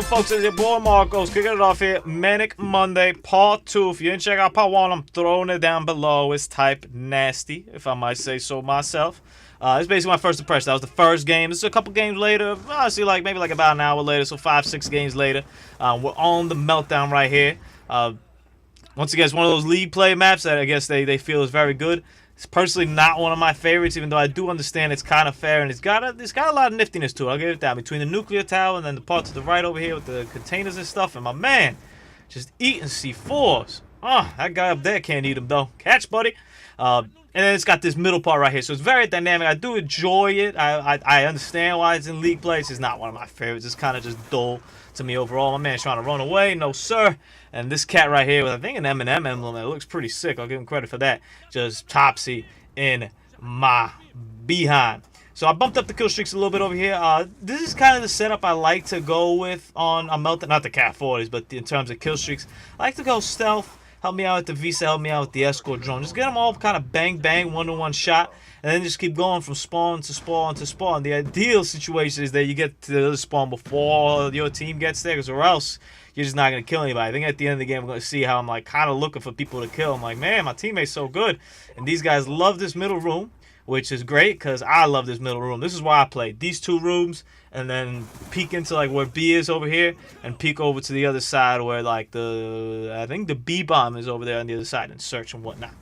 folks? It's your boy Marcos, kicking it off here. Manic Monday Part 2. If you didn't check out Part 1, I'm throwing it down below. It's type nasty, if I might say so myself. It's basically my first impression. That was the first game. This is a couple games later. Honestly, maybe about an hour later, so 5-6 games later. We're on the meltdown right here. Once again, it's one of those league play maps that I guess they feel is very good. It's personally not one of my favorites, even though I do understand it's kind of fair, and it's got a lot of niftiness to it. I'll give it that. Between the nuclear tower and then the part to the right over here with the containers and stuff, and my man just eating C4s. Oh, that guy up there can't eat them though. Catch, buddy. And then it's got this middle part right here, so it's very dynamic. I do enjoy it. I understand why it's in league play. It's just not one of my favorites. It's kind of just dull to me overall. My man's trying to run away. No, sir. And this cat right here with, I think, an M&M emblem. It looks pretty sick. I'll give him credit for that. Just topsy in my behind. So I bumped up the kill streaks a little bit over here. This is kind of the setup I like to go with on a meltdown. Not the Cat 40s, but in terms of kill streaks. I like to go stealth. Help me out with the Visa. Help me out with the escort drone. Just get them all kind of bang, bang, one-to-one shot. And then just keep going from spawn to spawn to spawn. The ideal situation is that you get to the other spawn before your team gets there, or else you're just not going to kill anybody. I think at the end of the game, we're going to see how I'm kind of looking for people to kill. I'm like, man, my teammate's so good. And these guys love this middle room, which is great because I love this middle room. This is why I play. These two rooms, and then peek into where B is over here, and peek over to the other side where I think the B bomb is over there on the other side, and search and whatnot.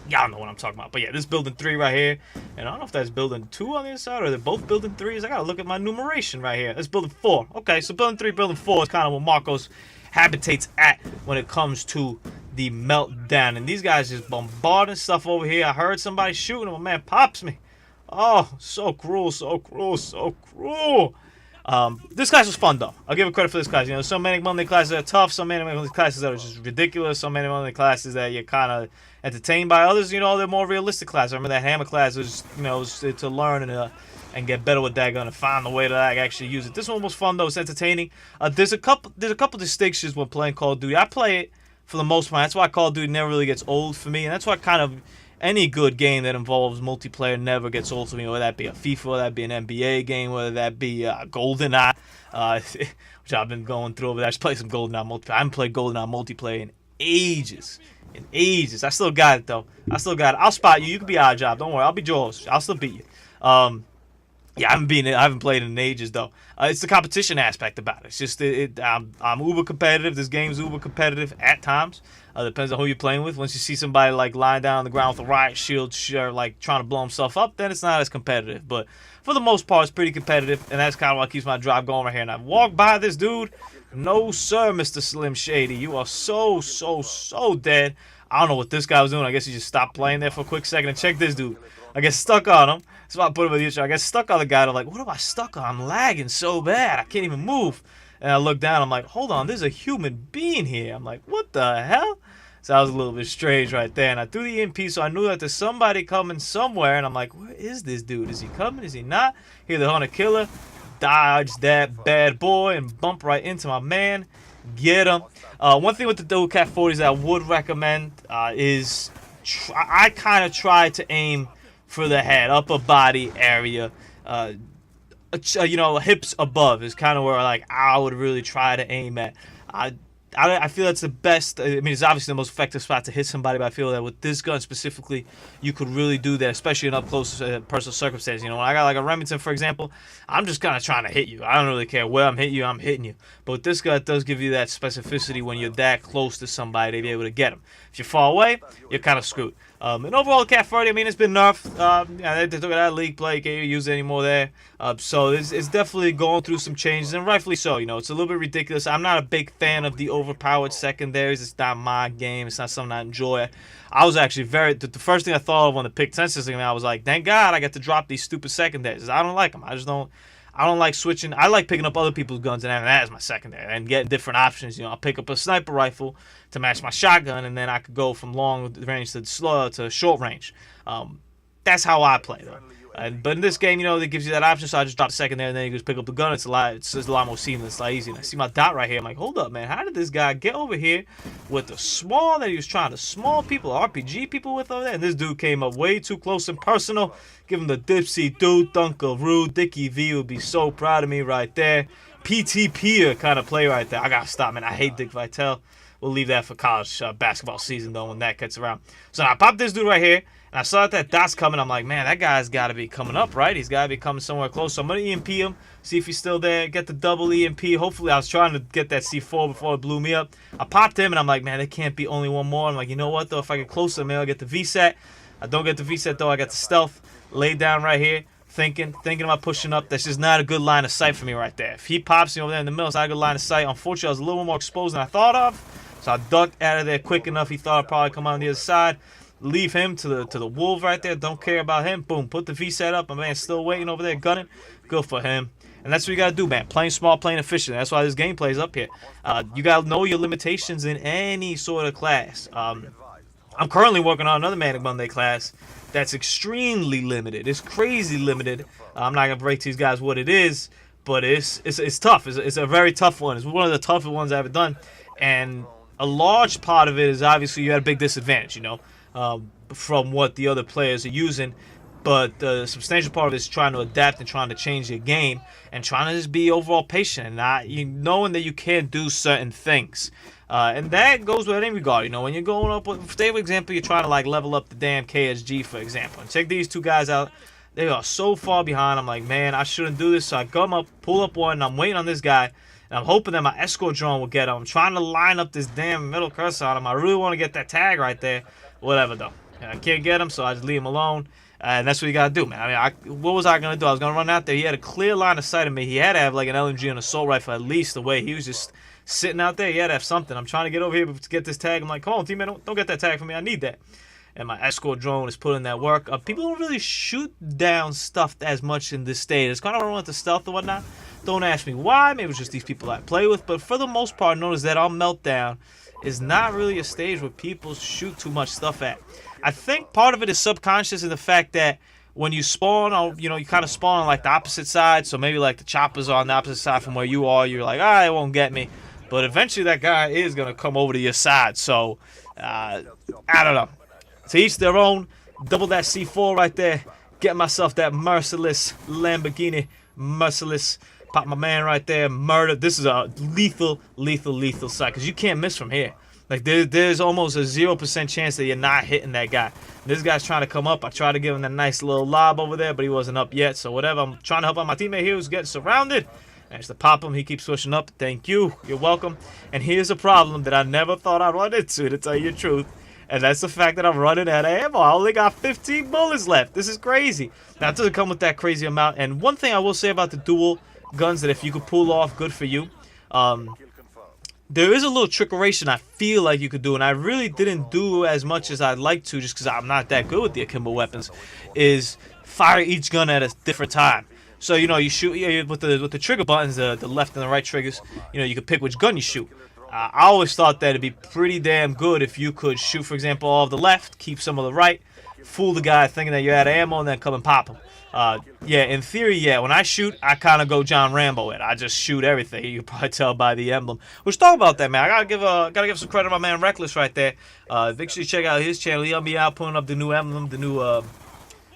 Y'all know what I'm talking about. But yeah, this building 3 right here, and I don't know if that's building 2 on the other side or they're both building 3s. I gotta look at my numeration right here. That's building 4. Okay, so building 3, building 4 is kind of what Marcos habitates at when it comes to the meltdown. And these guys just bombarding stuff over here. I heard somebody shooting, my man pops me. Oh, so cruel, so cruel, so cruel. This class was fun though. I'll give it credit for this class. You know, some Manic Monday classes are tough, some Manic Monday classes that are just ridiculous, some Manic Monday classes that you're kind of entertained by. Others, you know, they're more realistic classes. I remember that hammer class was, you know, to learn and get better with that gun and find the way to actually use it. This one was fun though. It's entertaining. There's a couple distinctions when playing Call of Duty. I play it for the most part. That's why Call of Duty never really gets old for me, and that's why kind of any good game that involves multiplayer never gets old to me, whether that be a FIFA, whether that be an NBA game, whether that be GoldenEye, which I've been going through over there. I just played some GoldenEye multiplayer. I haven't played GoldenEye multiplayer in ages. I still got it, though. I still got it. I'll spot you. You can be Odd Job. Don't worry. I'll be Jaws. I'll still beat you. Yeah, I haven't played it in ages, though. It's the competition aspect about it. It's just, I'm uber competitive. This game's uber competitive at times. Depends on who you're playing with. Once you see somebody, lying down on the ground with a riot shield, trying to blow himself up, then it's not as competitive. But for the most part, it's pretty competitive, and that's kind of what keeps my drive going right here. And I walk by this dude. No, sir, Mr. Slim Shady. You are so dead. I don't know what this guy was doing. I guess he just stopped playing there for a quick second. And check this dude. I get stuck on him. That's why I put him in the intro. I get stuck on the guy. I'm like, what am I stuck on? I'm lagging so bad. I can't even move. And I look down. I'm like, hold on. There's a human being here. I'm like, what the hell? So that was a little bit strange right there. And I threw the EMP, so I knew that there's somebody coming somewhere. And I'm like, where is this dude? Is he coming? Is he not? Hear the hunter killer. Dodge that bad boy and bump right into my man. Get him. One thing with the Cat 40s that I would recommend is I kind of try to aim for the head, upper body area. You know, hips above is kind of where I would really try to aim at. I feel that's the best. I mean, it's obviously the most effective spot to hit somebody, but I feel that with this gun specifically, you could really do that, especially in up close personal circumstances. You know, when I got a Remington, for example, I'm just kind of trying to hit you. I don't really care where I'm hitting you, I'm hitting you. But with this gun, it does give you that specificity when you're that close to somebody to be able to get them. If you're far away, you're kind of screwed. And overall, Cat 40, I mean, it's been nerfed. Yeah, they took it out of league play, can't use it anymore there. So it's definitely going through some changes, and rightfully so. You know, it's a little bit ridiculous. I'm not a big fan of the overpowered secondaries. It's not my game. It's not something I enjoy. I was actually the first thing I thought of when the pick 10 system, I was like, thank God I get to drop these stupid secondaries. I don't like them. I don't like switching. I like picking up other people's guns and having that as my secondary and getting different options. You know, I'll pick up a sniper rifle to match my shotgun, and then I could go from long range to short range. That's how I play, though. But in this game, you know, it gives you that option, so I just drop the secondary, and then you just pick up the gun. It's just a lot more seamless, it's a lot easier. And I see my dot right here. I'm like, hold up, man. How did this guy get over here with the small that he was trying to small people, RPG people with over there? And this dude came up way too close and personal. Give him the dipsy dude, Dunkeroo. Dickie V would be so proud of me right there. PTP kind of play right there. I gotta stop, man. I hate Dick Vitale. We'll leave that for college basketball season, though, when that gets around. So I popped this dude right here, and I saw that dot's coming. I'm like, man, that guy's got to be coming up, right? He's got to be coming somewhere close. So I'm going to EMP him, see if he's still there, get the double EMP. Hopefully, I was trying to get that C4 before it blew me up. I popped him, and I'm like, man, there can't be only one more. I'm like, you know what, though? If I get closer, maybe I'll get the VSAT. I don't get the VSAT, though. I got the stealth laid down right here. Thinking about pushing up. That's just not a good line of sight for me right there. If he pops me over there in the middle, it's not a good line of sight. Unfortunately, I was a little more exposed than I thought of. So I ducked out of there quick enough. He thought I'd probably come on the other side. Leave him to the wolf right there. Don't care about him. Boom. Put the VSAT up. My man's still waiting over there gunning. Good for him. And that's what you got to do, man. Playing smart, playing efficient. That's why this gameplay is up here. You got to know your limitations in any sort of class. I'm currently working on another Manic Monday class that's extremely limited. It's crazy limited. I'm not going to break to these guys what it is, but it's tough. It's a very tough one. It's one of the toughest ones I've ever done. And a large part of it is obviously you had a big disadvantage, you know, from what the other players are using. But the substantial part of it is trying to adapt and trying to change your game and trying to just be overall patient and not knowing that you can't do certain things. And that goes with any regard, you know, when you're going up with, say for example, you're trying to like level up the damn KSG, for example. And check these two guys out. They are so far behind. I'm like, man, I shouldn't do this. So I come up, pull up one, and I'm waiting on this guy. And I'm hoping that my escort drone will get him. I'm trying to line up this damn middle cursor on him. I really want to get that tag right there. Whatever, though. And I can't get him, so I just leave him alone. And that's what you got to do, man. I mean, what was I going to do? I was going to run out there. He had a clear line of sight of me. He had to have like an LMG and assault rifle at least the way he was just sitting out there. He had to have something. I'm trying to get over here to get this tag. I'm like, come on, teammate, don't get that tag for me. I need that. And my escort drone is putting that work. People don't really shoot down stuff as much in this state. It's kind of run with the stealth and whatnot. Don't ask me why. Maybe it's just these people I play with. But for the most part, notice that on Meltdown is not really a stage where people shoot too much stuff at. I think part of it is subconscious in the fact that when you spawn, you know, you kind of spawn on like the opposite side. So maybe like the choppers are on the opposite side from where you are. You're like, it won't get me. But eventually that guy is going to come over to your side. So, I don't know. To each their own. Double that C4 right there. Get myself that merciless Lamborghini. Merciless. Pop my man right there. Murder. This is a lethal sight. Because you can't miss from here. Like, there's almost a 0% chance that you're not hitting that guy. This guy's trying to come up. I tried to give him that nice little lob over there, but he wasn't up yet. So whatever. I'm trying to help out my teammate here who's getting surrounded. Managed to pop him. He keeps pushing up. Thank you. You're welcome. And here's a problem that I never thought I'd run into, to tell you the truth. And that's the fact that I'm running out of ammo. I only got 15 bullets left. This is crazy. Now, it doesn't come with that crazy amount. And one thing I will say about the dual guns that if you could pull off, good for you. There is a little trickeration I feel like you could do, and I really didn't do as much as I'd like to just because I'm not that good with the Akimbo weapons, is fire each gun at a different time. So, you know, you shoot with the trigger buttons, the left and the right triggers, you know, you could pick which gun you shoot. I always thought that it'd be pretty damn good if you could shoot, for example, all of the left, keep some of the right, fool the guy thinking that you're out of ammo, and then come and pop him. Yeah, in theory, yeah, when I shoot, I kind of go John Rambo it. I just shoot everything. You can probably tell by the emblem. Let's talk about that, man. I gotta give some credit to my man Reckless right there. Make sure you check out his channel. He'll be out putting up the new emblem, the new, I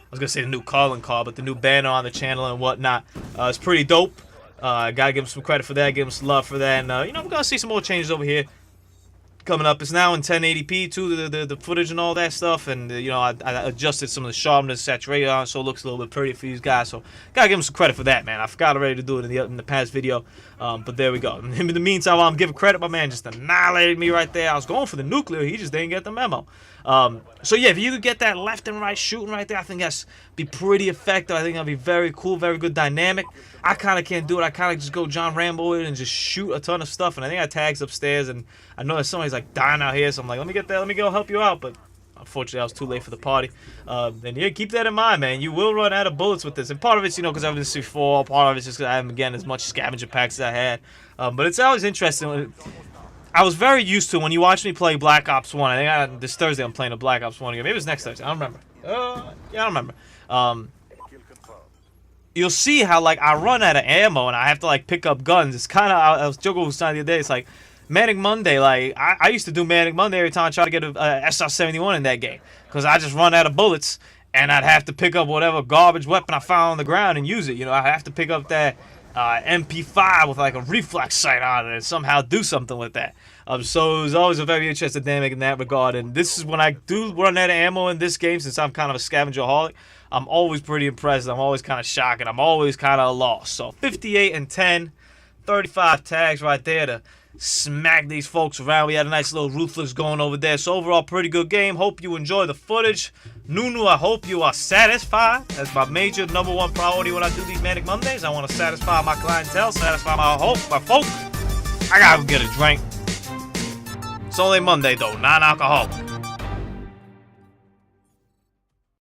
was gonna say the new calling card, but the new banner on the channel and whatnot. It's pretty dope. Gotta give him some credit for that, give him some love for that. And, you know, we're gonna see some more changes over here coming up. It's now in 1080p too, the footage and all that stuff, and you know, I adjusted some of the sharpness, saturation on, so it looks a little bit pretty for these guys. So gotta give them some credit for that, man. I forgot already to do it in the past video, but there we go. In the meantime, while I'm giving credit, my man just annihilated me right there. I was going for the nuclear, he just didn't get the memo. So yeah, if you could get that left and right shooting right there, I think that's be pretty effective. I think that'll be very cool, very good dynamic. I kind of can't do it. I kind of just go John Rambo it and just shoot a ton of stuff. And I think I tags upstairs, and I know that somebody's like dying out here, so I'm like, let me get that, let me go help you out. But unfortunately, I was too late for the party. And yeah, keep that in mind, man. You will run out of bullets with this. And part of it's, you know, because I've been this before. Part of it's just because I haven't, again, as much scavenger packs as I had. But it's always interesting. I was very used to when you watch me play Black Ops 1. I think this Thursday I'm playing a Black Ops 1 game. Maybe it's next Thursday. I don't remember. Yeah, I don't remember. You'll see how, like, I run out of ammo and I have to, like, pick up guns. It's kind of, I was joking with Stein the other day. It's like, Manic Monday, like, I used to do Manic Monday every time I try to get a SR-71 in that game. Because I just run out of bullets and I'd have to pick up whatever garbage weapon I found on the ground and use it. You know, I have to pick up that MP5 with like a reflex sight on it and somehow do something with that. So it was always a very interesting dynamic in that regard. And this is when I do run out of ammo in this game, since I'm kind of a scavenger-holic, I'm always pretty impressed. I'm always kind of shocked, and I'm always kind of lost. So 58 and 10, 35 tags right there to smack these folks around. We had a nice little ruthless going over there. So overall, pretty good game. Hope you enjoy the footage. Nunu, I hope you are satisfied. That's my major #1 priority when I do these Manic Mondays. I want to satisfy my clientele, satisfy my folk. I gotta get a drink. It's only Monday though, non-alcoholic.